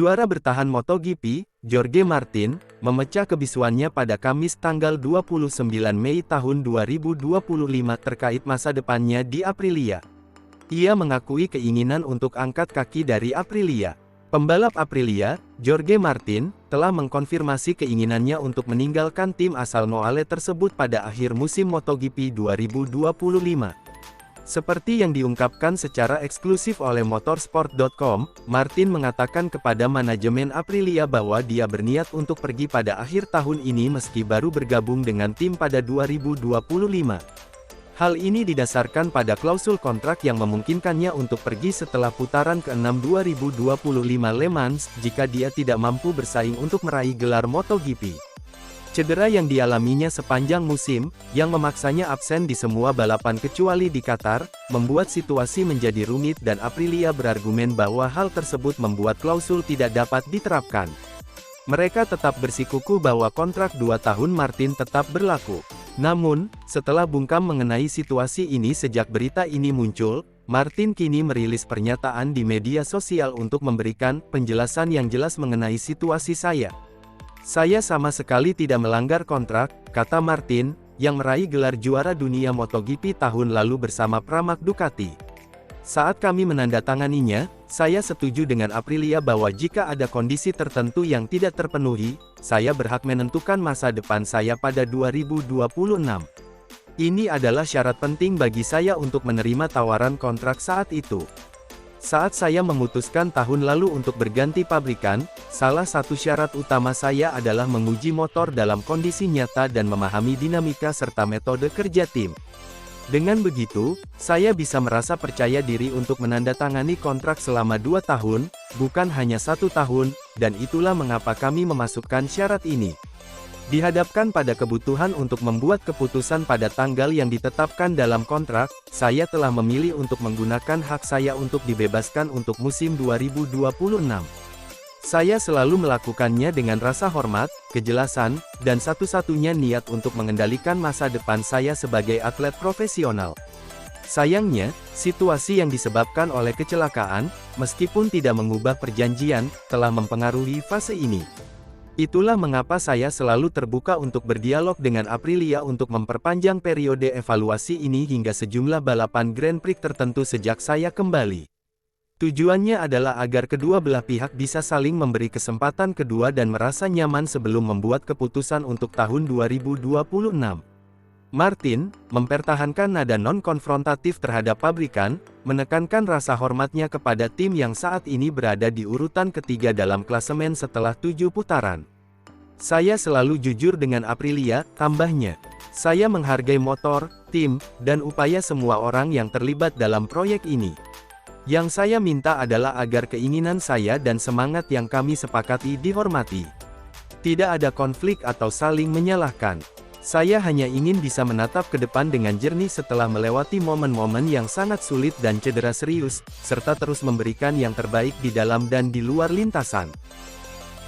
Juara bertahan MotoGP, Jorge Martin, memecah kebisuannya pada Kamis tanggal 29 Mei tahun 2025 terkait masa depannya di Aprilia. Ia mengakui keinginan untuk angkat kaki dari Aprilia. Pembalap Aprilia, Jorge Martin, telah mengkonfirmasi keinginannya untuk meninggalkan tim asal Noale tersebut pada akhir musim MotoGP 2025. Seperti yang diungkapkan secara eksklusif oleh motorsport.com, Martin mengatakan kepada manajemen Aprilia bahwa dia berniat untuk pergi pada akhir tahun ini meski baru bergabung dengan tim pada 2025. Hal ini didasarkan pada klausul kontrak yang memungkinkannya untuk pergi setelah putaran ke-6 2025 Le Mans, jika dia tidak mampu bersaing untuk meraih gelar MotoGP. Cedera yang dialaminya sepanjang musim, yang memaksanya absen di semua balapan kecuali di Qatar, membuat situasi menjadi rumit dan Aprilia berargumen bahwa hal tersebut membuat klausul tidak dapat diterapkan. Mereka tetap bersikukuh bahwa kontrak 2 tahun Martin tetap berlaku. Namun, setelah bungkam mengenai situasi ini sejak berita ini muncul, Martin kini merilis pernyataan di media sosial untuk memberikan penjelasan yang jelas mengenai situasi saya. Saya sama sekali tidak melanggar kontrak, kata Martin, yang meraih gelar juara dunia MotoGP tahun lalu bersama Pramac Ducati. Saat kami menandatanganinya, saya setuju dengan Aprilia bahwa jika ada kondisi tertentu yang tidak terpenuhi, saya berhak menentukan masa depan saya pada 2026. Ini adalah syarat penting bagi saya untuk menerima tawaran kontrak saat itu. Saat saya memutuskan tahun lalu untuk berganti pabrikan, salah satu syarat utama saya adalah menguji motor dalam kondisi nyata dan memahami dinamika serta metode kerja tim. Dengan begitu, saya bisa merasa percaya diri untuk menandatangani kontrak selama 2 tahun, bukan hanya 1 tahun, dan itulah mengapa kami memasukkan syarat ini. Dihadapkan pada kebutuhan untuk membuat keputusan pada tanggal yang ditetapkan dalam kontrak, saya telah memilih untuk menggunakan hak saya untuk dibebaskan untuk musim 2026. Saya selalu melakukannya dengan rasa hormat, kejelasan, dan satu-satunya niat untuk mengendalikan masa depan saya sebagai atlet profesional. Sayangnya, situasi yang disebabkan oleh kecelakaan, meskipun tidak mengubah perjanjian, telah mempengaruhi fase ini. Itulah mengapa saya selalu terbuka untuk berdialog dengan Aprilia untuk memperpanjang periode evaluasi ini hingga sejumlah balapan Grand Prix tertentu sejak saya kembali. Tujuannya adalah agar kedua belah pihak bisa saling memberi kesempatan kedua dan merasa nyaman sebelum membuat keputusan untuk tahun 2026. Martin, mempertahankan nada non-konfrontatif terhadap pabrikan, menekankan rasa hormatnya kepada tim yang saat ini berada di urutan ketiga dalam klasemen setelah 7 putaran. Saya selalu jujur dengan Aprilia, tambahnya. Saya menghargai motor, tim, dan upaya semua orang yang terlibat dalam proyek ini. Yang saya minta adalah agar keinginan saya dan semangat yang kami sepakati dihormati. Tidak ada konflik atau saling menyalahkan. Saya hanya ingin bisa menatap ke depan dengan jernih setelah melewati momen-momen yang sangat sulit dan cedera serius, serta terus memberikan yang terbaik di dalam dan di luar lintasan.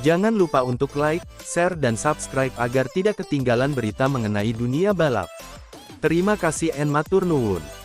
Jangan lupa untuk like, share dan subscribe agar tidak ketinggalan berita mengenai dunia balap. Terima kasih and matur nuwun.